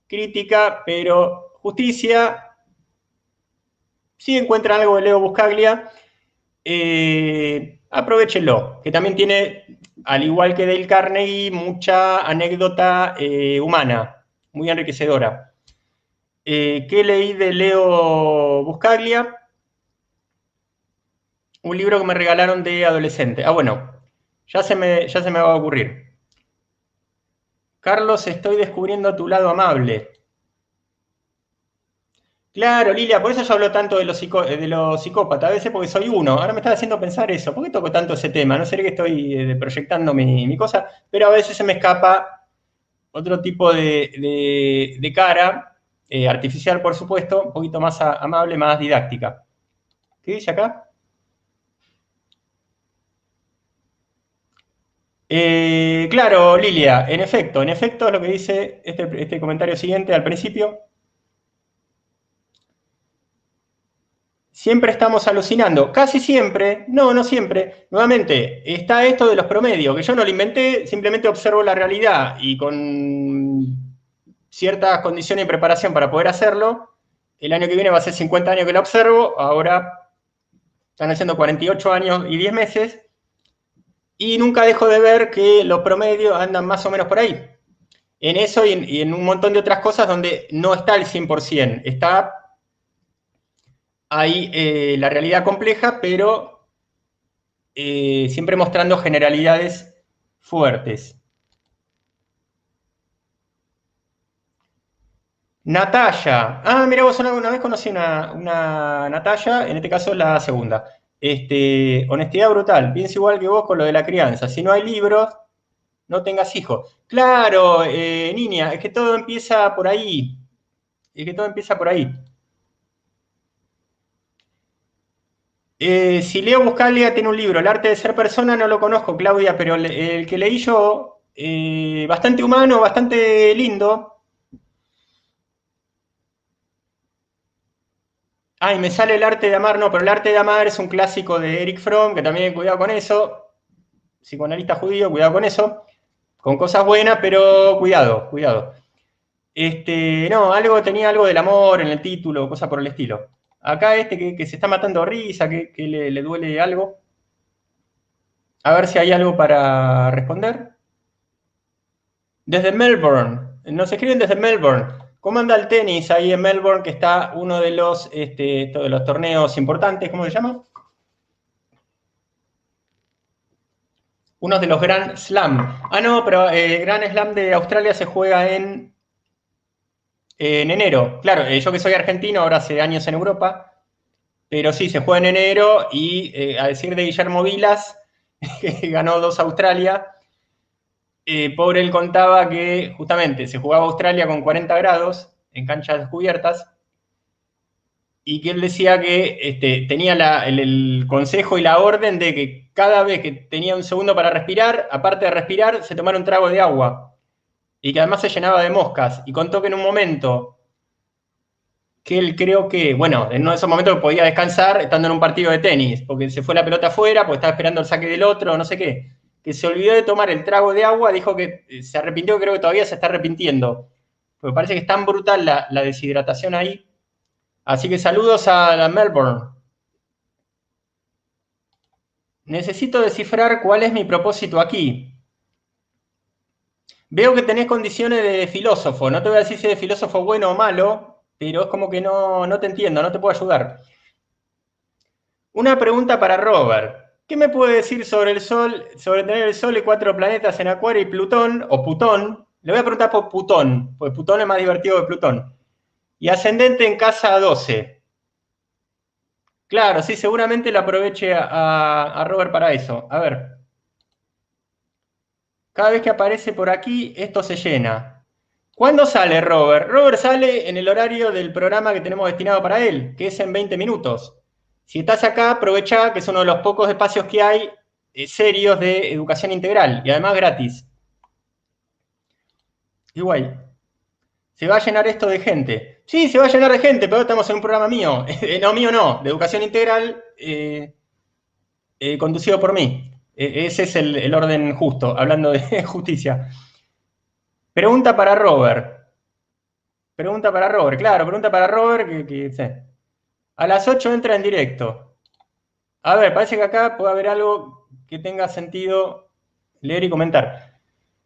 crítica, pero justicia. Si encuentran algo de Leo Buscaglia, aprovechenlo, que también tiene, al igual que Dale Carnegie, mucha anécdota humana, muy enriquecedora. ¿Qué leí de Leo Buscaglia? Un libro que me regalaron de adolescente. Ah, bueno, ya se me va a ocurrir. Carlos, estoy descubriendo tu lado amable. Claro, Lilia, por eso yo hablo tanto de los psicópatas, a veces porque soy uno. Ahora me está haciendo pensar eso. ¿Por qué toco tanto ese tema? No sé que estoy proyectando mi cosa, pero a veces se me escapa otro tipo de cara, artificial por supuesto, un poquito más amable, más didáctica. ¿Qué dice acá? Claro, Lilia, en efecto es lo que dice este comentario siguiente al principio. Siempre estamos alucinando, casi siempre, no siempre. Nuevamente, está esto de los promedios, que yo no lo inventé, simplemente observo la realidad y con ciertas condiciones y preparación para poder hacerlo. El año que viene va a ser 50 años que lo observo, ahora están haciendo 48 años y 10 meses, y nunca dejo de ver que los promedios andan más o menos por ahí. En eso y en un montón de otras cosas donde no está el 100%, está ahí la realidad compleja, pero siempre mostrando generalidades fuertes. Natalia. Mira, vos una vez conocí una Natalia, en este caso la segunda. Honestidad brutal. Pienso igual que vos con lo de la crianza. Si no hay libros, no tengas hijos. Claro, niña, es que todo empieza por ahí. Es que todo empieza por ahí. Si Leo Buscaglia tiene un libro, El arte de ser persona, no lo conozco, Claudia, pero el que leí yo, bastante humano, bastante lindo. Ay, me sale El arte de amar, no, pero El arte de amar es un clásico de Eric Fromm, que también cuidado con eso. Psicoanalista judío, cuidado con eso. Con cosas buenas, pero cuidado, cuidado. No, tenía algo del amor en el título, cosa por el estilo. Acá que se está matando de risa, que le duele algo. A ver si hay algo para responder. Desde Melbourne, nos escriben desde Melbourne. ¿Cómo anda el tenis ahí en Melbourne, que está uno de los torneos importantes? ¿Cómo se llama? Uno de los Grand Slam. No, pero el Grand Slam de Australia se juega en enero. Claro, yo que soy argentino, ahora hace años en Europa, pero sí, se juega en enero y a decir de Guillermo Vilas, que ganó 2 Australia, pobre él contaba que justamente se jugaba Australia con 40 grados en canchas descubiertas y que él decía que tenía el consejo y la orden de que cada vez que tenía un segundo para respirar, aparte de respirar, se tomara un trago de agua y que además se llenaba de moscas y contó que en un momento que él creo que, bueno, en uno de esos momentos podía descansar estando en un partido de tenis, porque se fue la pelota afuera, porque estaba esperando el saque del otro, no sé qué, que se olvidó de tomar el trago de agua, dijo que se arrepintió, creo que todavía se está arrepintiendo, porque parece que es tan brutal la deshidratación ahí. Así que saludos a la Melbourne. Necesito descifrar cuál es mi propósito aquí. Veo que tenés condiciones de filósofo, no te voy a decir si es de filósofo bueno o malo, pero es como que no te entiendo, no te puedo ayudar. Una pregunta para Robert. ¿Qué me puede decir sobre el Sol, sobre tener el Sol y 4 planetas en Acuario y Plutón, o Plutón? Le voy a preguntar por Plutón, porque Plutón es más divertido que Plutón. Y ascendente en casa 12. Claro, sí, seguramente le aproveche a Robert para eso. A ver. Cada vez que aparece por aquí, esto se llena. ¿Cuándo sale Robert? Robert sale en el horario del programa que tenemos destinado para él, que es en 20 minutos. Si estás acá, aprovecha que es uno de los pocos espacios que hay serios de educación integral y además gratis. Igual, se va a llenar esto de gente. Sí, se va a llenar de gente, pero estamos en un programa mío. No, mío no, de educación integral conducido por mí. Ese es el orden justo, hablando de justicia. Pregunta para Robert. Pregunta para Robert, claro, pregunta para Robert sí. A las 8 entra en directo. A ver, parece que acá puede haber algo que tenga sentido leer y comentar.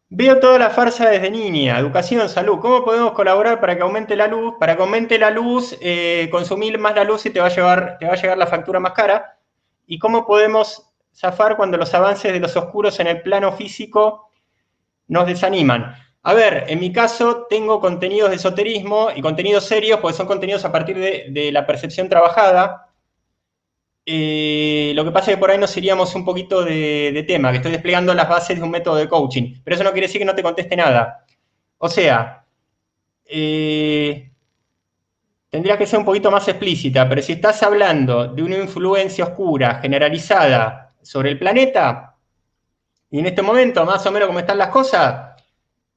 Veo toda la farsa desde niña, educación, salud. ¿Cómo podemos colaborar para que aumente la luz? Para que aumente la luz, consumir más la luz y te va a llegar la factura más cara. ¿Y cómo podemos zafar cuando los avances de los oscuros en el plano físico nos desaniman? A ver, en mi caso tengo contenidos de esoterismo y contenidos serios, porque son contenidos a partir de la percepción trabajada. Lo que pasa es que por ahí nos iríamos un poquito de tema, que estoy desplegando las bases de un método de coaching, pero eso no quiere decir que no te conteste nada. O sea, tendría que ser un poquito más explícita, pero si estás hablando de una influencia oscura generalizada sobre el planeta, Y en este momento, más o menos como están las cosas,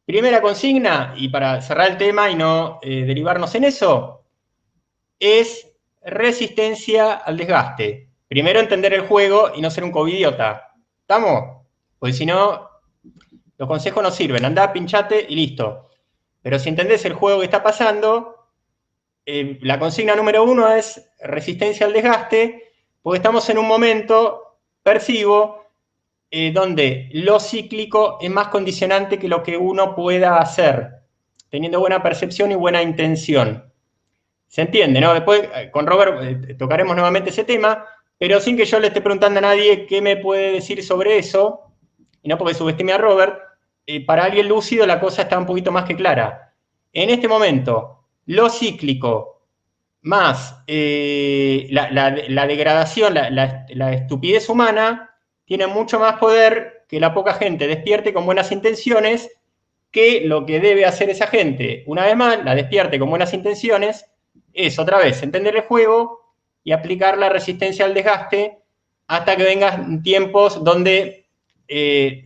primera consigna, y para cerrar el tema y no derivarnos en eso, es resistencia al desgaste. Primero entender el juego y no ser un covidiota. ¿Estamos? Porque si no, los consejos no sirven. Andá, pinchate y listo. Pero si entendés el juego que está pasando, la consigna número 1 es resistencia al desgaste, porque estamos en un momento, percibo, donde lo cíclico es más condicionante que lo que uno pueda hacer, teniendo buena percepción y buena intención. ¿Se entiende, no? Después con Robert tocaremos nuevamente ese tema, pero sin que yo le esté preguntando a nadie qué me puede decir sobre eso, y no porque subestime a Robert, para alguien lúcido la cosa está un poquito más que clara. En este momento, lo cíclico más la degradación, la estupidez humana, tiene mucho más poder que la poca gente despierte con buenas intenciones, que lo que debe hacer esa gente, una vez más, la despierte con buenas intenciones, es otra vez entender el juego y aplicar la resistencia al desgaste hasta que vengan tiempos donde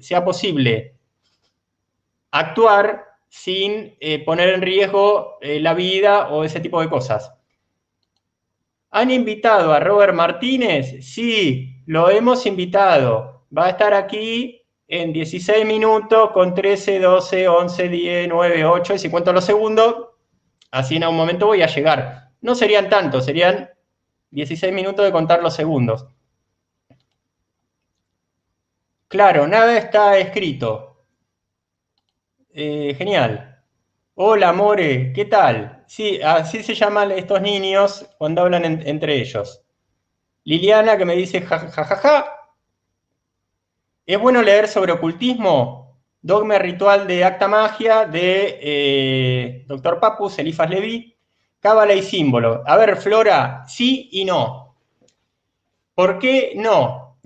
sea posible actuar sin poner en riesgo la vida o ese tipo de cosas. ¿Han invitado a Robert Martínez? Sí, lo hemos invitado. Va a estar aquí en 16 minutos con 13, 12, 11, 10, 9, 8, y si cuento los segundos, así en un momento voy a llegar. No serían tantos, serían 16 minutos de contar los segundos. Claro, nada está escrito. Genial. Hola, More, ¿qué tal? Sí, así se llaman estos niños cuando hablan entre ellos. Liliana que me dice jajajaja. Ja, ja, ja. ¿Es bueno leer sobre ocultismo? Dogma ritual de Acta Magia de Dr. Papus, Elifas Leví, Cábala y símbolo. A ver, Flora, sí y no. ¿Por qué no?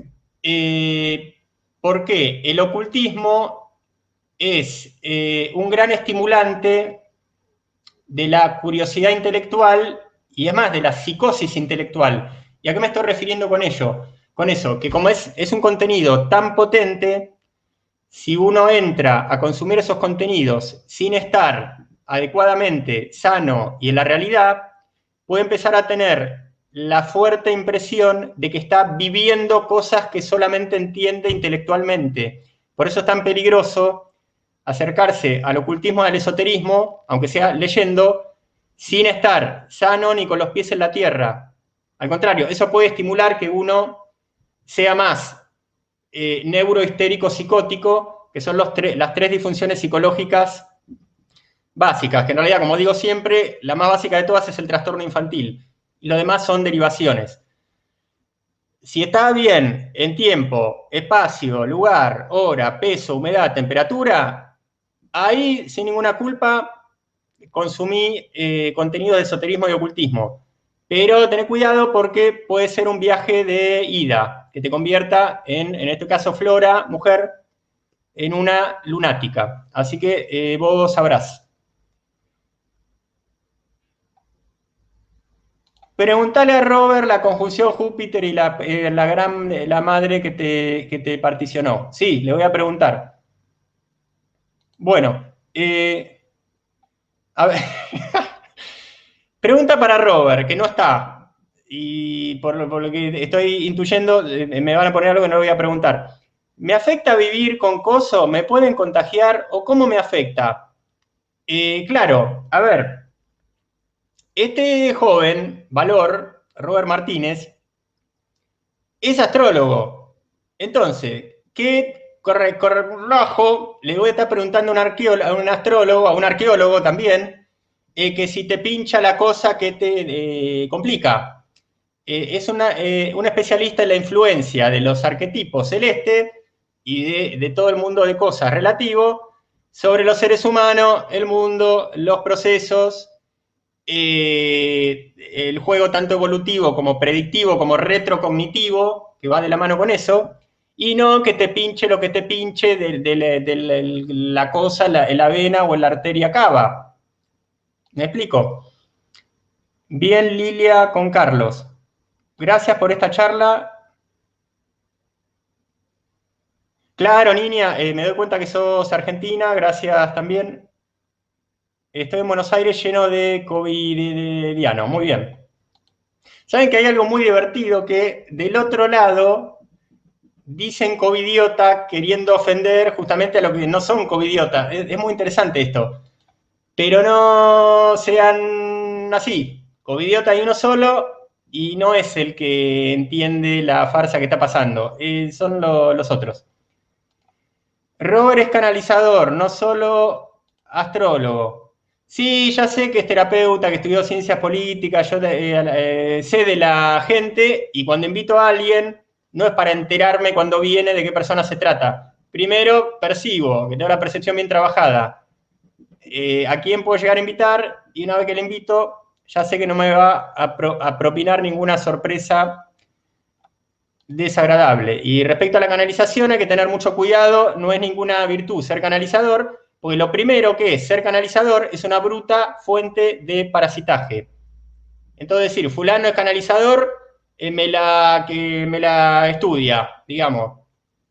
Porque el ocultismo es un gran estimulante de la curiosidad intelectual y es más, de la psicosis intelectual. ¿Y a qué me estoy refiriendo con ello? Con eso, que como es un contenido tan potente, si uno entra a consumir esos contenidos sin estar adecuadamente sano y en la realidad, puede empezar a tener la fuerte impresión de que está viviendo cosas que solamente entiende intelectualmente. Por eso es tan peligroso acercarse al ocultismo, al esoterismo, aunque sea leyendo, sin estar sano ni con los pies en la tierra. Al contrario, eso puede estimular que uno sea más neurohistérico psicótico, que son las tres disfunciones psicológicas básicas, que en realidad, como digo siempre, la más básica de todas es el trastorno infantil, y lo demás son derivaciones. Si está bien en tiempo, espacio, lugar, hora, peso, humedad, temperatura, ahí sin ninguna culpa consumí contenido de esoterismo y ocultismo. Pero ten cuidado porque puede ser un viaje de ida, que te convierta en este caso Flora, mujer, en una lunática. Así que vos sabrás. Preguntale a Robert la conjunción Júpiter y la madre que te particionó. Sí, le voy a preguntar. Bueno, a ver. Pregunta para Robert, que no está. Y por lo que estoy intuyendo, me van a poner algo que no le voy a preguntar. ¿Me afecta vivir con coso? ¿Me pueden contagiar? ¿O cómo me afecta? Claro, a ver. Este joven, Valor, Robert Martínez, es astrólogo. Entonces, ¿qué correlajo le voy a estar preguntando a un astrólogo, a un arqueólogo también, que si te pincha la cosa que te complica? Es un especialista en la influencia de los arquetipos celestes y de todo el mundo de cosas relativo sobre los seres humanos, el mundo, los procesos, el juego tanto evolutivo como predictivo, como retrocognitivo, que va de la mano con eso, y no que te pinche lo que te pinche de la cosa en la vena o en la arteria cava. ¿Me explico? Bien, Lilia con Carlos. Gracias por esta charla. Claro, niña, me doy cuenta que sos argentina, gracias también. Estoy en Buenos Aires lleno de covidianos, muy bien. Saben que hay algo muy divertido que del otro lado dicen covidiota queriendo ofender justamente a los que no son covidiotas. Es muy interesante esto. Pero no sean así. Covidiota hay uno solo y no es el que entiende la farsa que está pasando. Son los otros. Robert es canalizador, no solo astrólogo. Sí, ya sé que es terapeuta, que estudió ciencias políticas, yo sé de la gente y cuando invito a alguien no es para enterarme cuando viene de qué persona se trata. Primero percibo, que tengo la percepción bien trabajada. A quién puedo llegar a invitar y una vez que le invito ya sé que no me va a propinar ninguna sorpresa desagradable. Y respecto a la canalización hay que tener mucho cuidado, no es ninguna virtud ser canalizador, porque lo primero que es ser canalizador es una bruta fuente de parasitaje. Entonces decir, fulano es canalizador, que me la estudia, digamos.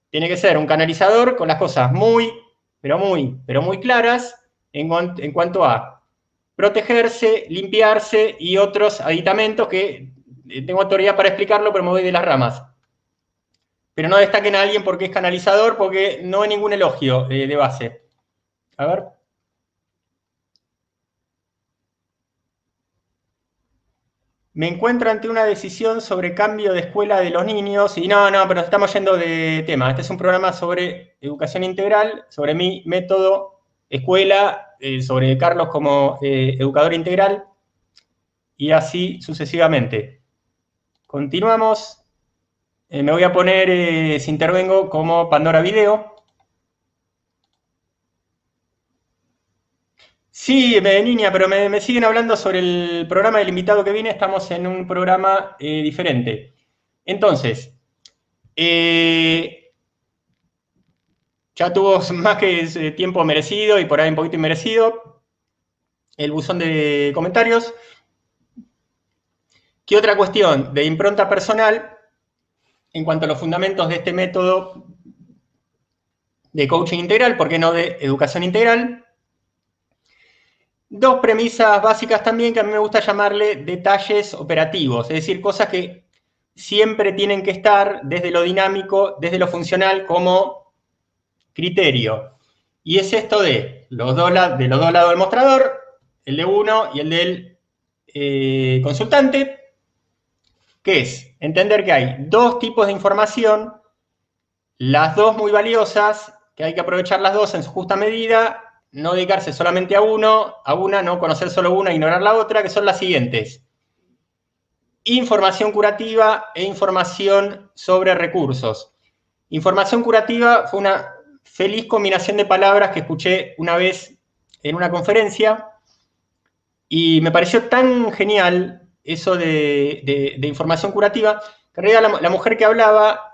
Tiene que ser un canalizador con las cosas muy, pero muy claras en cuanto a protegerse, limpiarse y otros aditamentos que tengo autoridad para explicarlo, pero me voy de las ramas. Pero no destaquen a alguien porque es canalizador, porque no hay ningún elogio de base. A ver. Me encuentro ante una decisión sobre cambio de escuela de los niños y no, pero estamos yendo de tema. Este es un programa sobre educación integral, sobre mi método, escuela, sobre Carlos como educador integral y así sucesivamente. Continuamos. Me voy a poner, si intervengo, como Pandora Video. Sí, niña, pero me siguen hablando sobre el programa del invitado que viene. Estamos en un programa diferente. Entonces, eh, ya tuvo más que tiempo merecido y por ahí un poquito inmerecido el buzón de comentarios. ¿Qué otra cuestión de impronta personal en cuanto a los fundamentos de este método de coaching integral, por qué no de educación integral? Dos premisas básicas también que a mí me gusta llamarle detalles operativos, es decir, cosas que siempre tienen que estar desde lo dinámico, desde lo funcional como criterio. Y es esto de los dos lados del mostrador, el de uno y el del consultante, que es entender que hay dos tipos de información, las dos muy valiosas, que hay que aprovechar las dos en su justa medida, no dedicarse solamente a una, no conocer solo una, ignorar la otra, que son las siguientes. Información curativa e información sobre recursos. Información curativa fue una feliz combinación de palabras que escuché una vez en una conferencia y me pareció tan genial eso de información curativa, que en realidad la mujer que hablaba,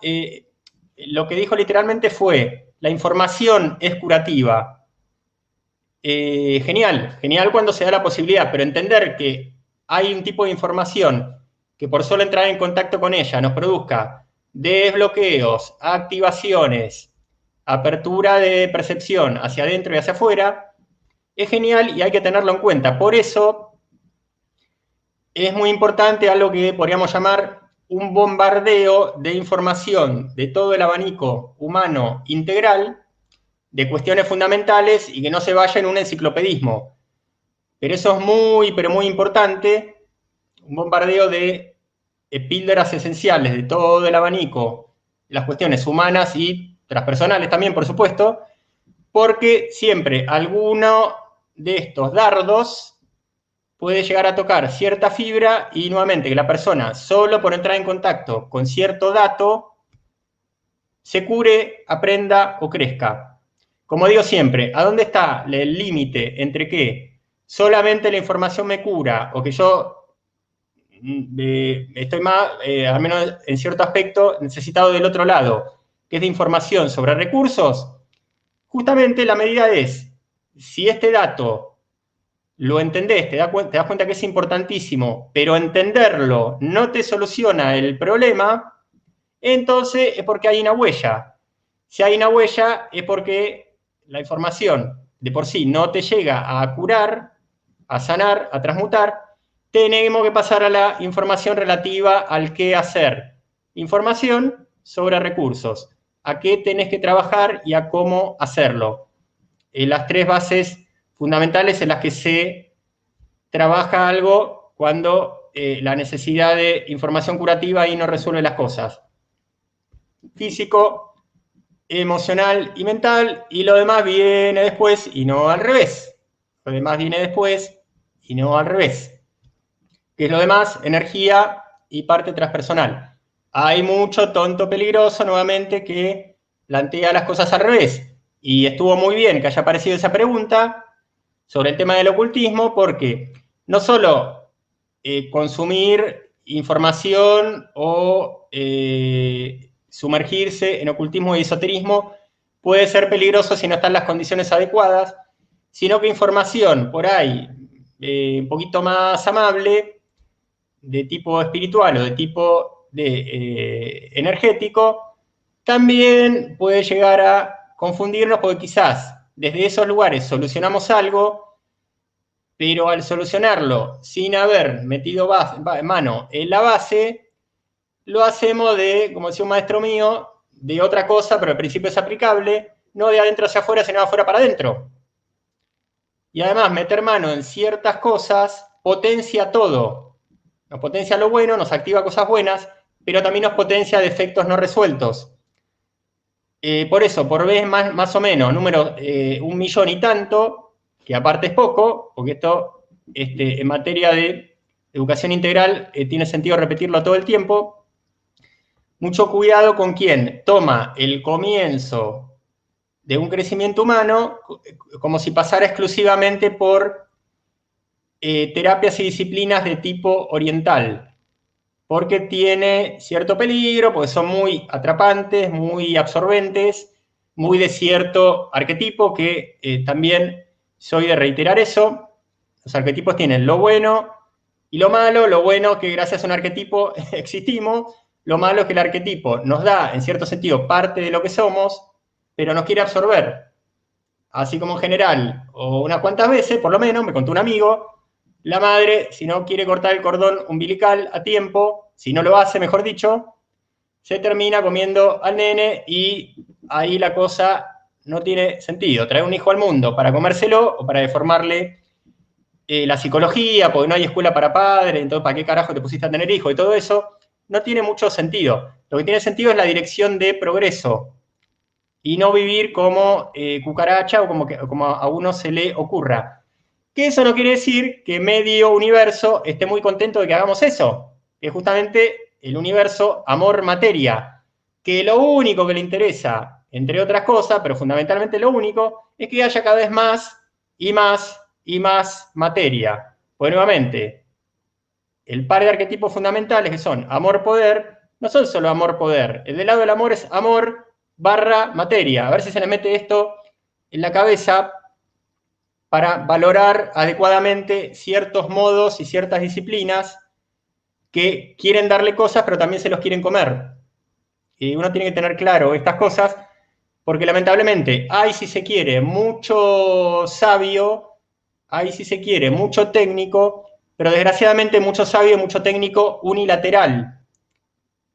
lo que dijo literalmente fue, la información es curativa. Genial cuando se da la posibilidad, pero entender que hay un tipo de información que por solo entrar en contacto con ella nos produzca desbloqueos, activaciones, apertura de percepción hacia adentro y hacia afuera, es genial y hay que tenerlo en cuenta. Por eso es muy importante algo que podríamos llamar un bombardeo de información de todo el abanico humano integral, de cuestiones fundamentales y que no se vaya en un enciclopedismo. Pero eso es pero muy importante, un bombardeo de píldoras esenciales de todo el abanico, las cuestiones humanas y transpersonales también, por supuesto, porque siempre alguno de estos dardos puede llegar a tocar cierta fibra y nuevamente que la persona, solo por entrar en contacto con cierto dato, se cure, aprenda o crezca. Como digo siempre, ¿a dónde está el límite entre que solamente la información me cura o que yo estoy más, al menos en cierto aspecto, necesitado del otro lado, que es de información sobre recursos? Justamente la medida es, si este dato lo entendés, te das cuenta que es importantísimo, pero entenderlo no te soluciona el problema, entonces es porque hay una huella. Si hay una huella es porque la información de por sí no te llega a curar, a sanar, a transmutar. Tenemos que pasar a la información relativa al qué hacer. Información sobre recursos, a qué tenés que trabajar y a cómo hacerlo. Las tres bases fundamentales en las que se trabaja algo cuando la necesidad de información curativa ahí no resuelve las cosas. Físico, emocional y mental, y lo demás viene después y no al revés. Lo demás viene después y no al revés. ¿Qué es lo demás? Energía y parte transpersonal. Hay mucho tonto peligroso, nuevamente, que plantea las cosas al revés. Y estuvo muy bien que haya aparecido esa pregunta sobre el tema del ocultismo, porque no solo consumir información o sumergirse en ocultismo y esoterismo puede ser peligroso si no están las condiciones adecuadas, sino que información por ahí un poquito más amable, de tipo espiritual o de tipo energético, también puede llegar a confundirnos porque quizás desde esos lugares solucionamos algo, pero al solucionarlo sin haber metido mano en la base, lo hacemos de, como decía un maestro mío, de otra cosa, pero el principio es aplicable, no de adentro hacia afuera, sino de afuera para adentro. Y además, meter mano en ciertas cosas potencia todo. Nos potencia lo bueno, nos activa cosas buenas, pero también nos potencia defectos no resueltos. Por eso, por vez más o menos, número 1.000.000 y tanto, que aparte es poco, porque esto en materia de educación integral tiene sentido repetirlo todo el tiempo. Mucho cuidado con quien toma el comienzo de un crecimiento humano como si pasara exclusivamente por terapias y disciplinas de tipo oriental, porque tiene cierto peligro, porque son muy atrapantes, muy absorbentes, muy de cierto arquetipo, que también soy de reiterar eso. Los arquetipos tienen lo bueno y lo malo. Lo bueno que gracias a un arquetipo existimos, lo malo es que el arquetipo nos da, en cierto sentido, parte de lo que somos, pero nos quiere absorber. Así como en general, o unas cuantas veces, por lo menos, me contó un amigo, la madre, si no quiere cortar el cordón umbilical a tiempo, si no lo hace, mejor dicho, se termina comiendo al nene y ahí la cosa no tiene sentido. Traer un hijo al mundo para comérselo o para deformarle la psicología, porque no hay escuela para padres, entonces ¿para qué carajo te pusiste a tener hijo? Y todo eso no tiene mucho sentido. Lo que tiene sentido es la dirección de progreso y no vivir como cucaracha o como a uno se le ocurra. Que eso no quiere decir que medio universo esté muy contento de que hagamos eso, que es justamente el universo amor-materia, que lo único que le interesa, entre otras cosas, pero fundamentalmente lo único, es que haya cada vez más y más y más materia. Pues nuevamente, el par de arquetipos fundamentales que son amor-poder, no son solo amor-poder, el del lado del amor es amor barra materia. A ver si se le mete esto en la cabeza para valorar adecuadamente ciertos modos y ciertas disciplinas que quieren darle cosas, pero también se los quieren comer. Y uno tiene que tener claro estas cosas, porque lamentablemente hay, si se quiere, mucho sabio, hay, si se quiere, mucho técnico, pero desgraciadamente mucho sabio y mucho técnico unilateral,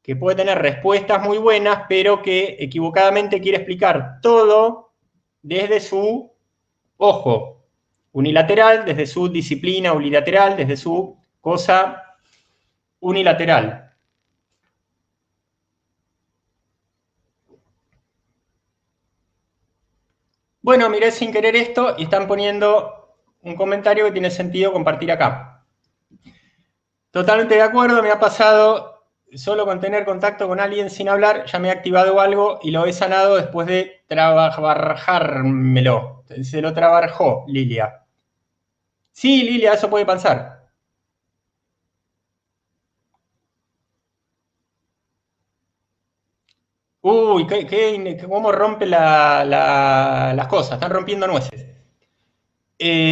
que puede tener respuestas muy buenas, pero que equivocadamente quiere explicar todo desde su ojo unilateral, desde su disciplina unilateral, desde su cosa unilateral. Bueno, miré sin querer esto y están poniendo un comentario que tiene sentido compartir acá. Totalmente de acuerdo, me ha pasado solo con tener contacto con alguien sin hablar, ya me ha activado algo y lo he sanado después de trabajármelo. Se lo trabajó Lilia. Sí, Lilia, eso puede pasar. Uy, cómo rompe las cosas, están rompiendo nueces.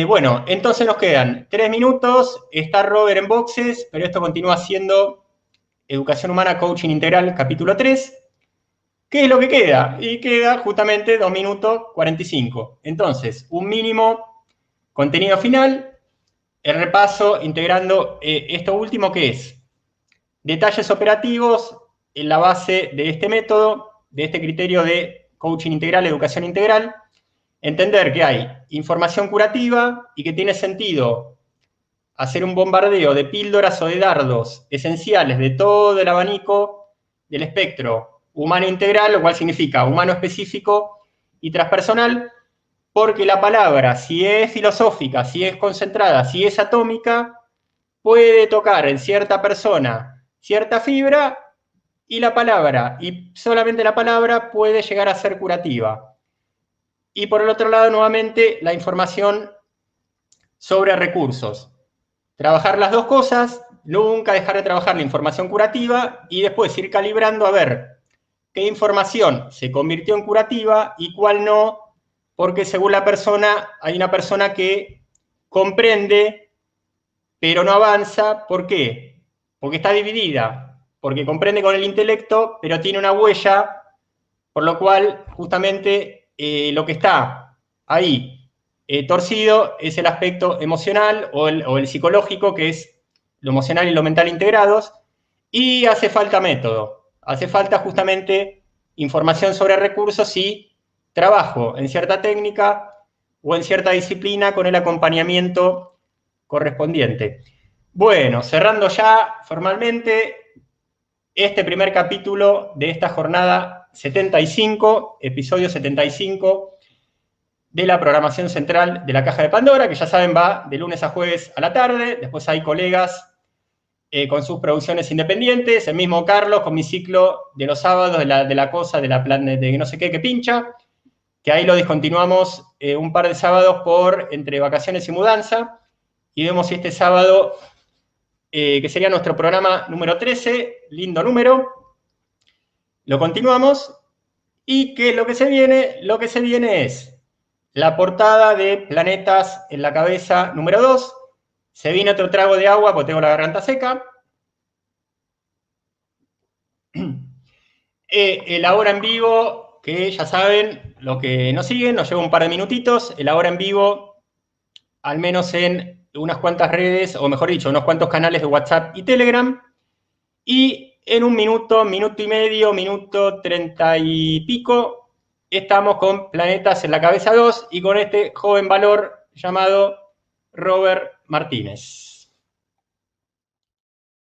Bueno, entonces nos quedan 3 minutos, está Robert en boxes, pero esto continúa siendo Educación Humana Coaching Integral, capítulo 3. ¿Qué es lo que queda? Y queda justamente 2 minutos 45. Entonces, un mínimo contenido final, el repaso integrando esto último que es detalles operativos en la base de este método, de este criterio de coaching integral, educación integral, entender que hay información curativa y que tiene sentido hacer un bombardeo de píldoras o de dardos esenciales de todo el abanico del espectro humano integral, lo cual significa humano específico y transpersonal, porque la palabra, si es filosófica, si es concentrada, si es atómica, puede tocar en cierta persona cierta fibra y la palabra, y solamente la palabra, puede llegar a ser curativa. Y por el otro lado, nuevamente, la información sobre recursos. Trabajar las dos cosas, nunca dejar de trabajar la información curativa y después ir calibrando a ver qué información se convirtió en curativa y cuál no, porque según la persona, hay una persona que comprende, pero no avanza. ¿Por qué? Porque está dividida, porque comprende con el intelecto, pero tiene una huella, por lo cual justamente lo que está ahí torcido es el aspecto emocional o el psicológico, que es lo emocional y lo mental integrados, y hace falta método, hace falta justamente información sobre recursos y trabajo en cierta técnica o en cierta disciplina con el acompañamiento correspondiente. Bueno, cerrando ya formalmente este primer capítulo de esta jornada 75, episodio 75 de la programación central de la Caja de Pandora, que ya saben va de lunes a jueves a la tarde. Después hay colegas con sus producciones independientes, el mismo Carlos con mi ciclo de los sábados de la cosa, de la plan de no sé qué que pincha, que ahí lo discontinuamos un par de sábados por entre vacaciones y mudanza, y vemos si este sábado, que sería nuestro programa número 13, lindo número, lo continuamos. Y que lo que se viene es la portada de Planetas en la Cabeza número 2. Se viene otro trago de agua porque tengo la garganta seca. El ahora en vivo, que ya saben, lo que nos siguen, nos lleva un par de minutitos. El ahora en vivo, al menos en unas cuantas redes, o mejor dicho, unos cuantos canales de WhatsApp y Telegram. Y en un minuto, minuto y medio, minuto 30 y pico, estamos con Planetas en la Cabeza 2 y con este joven valor llamado Robert Martínez.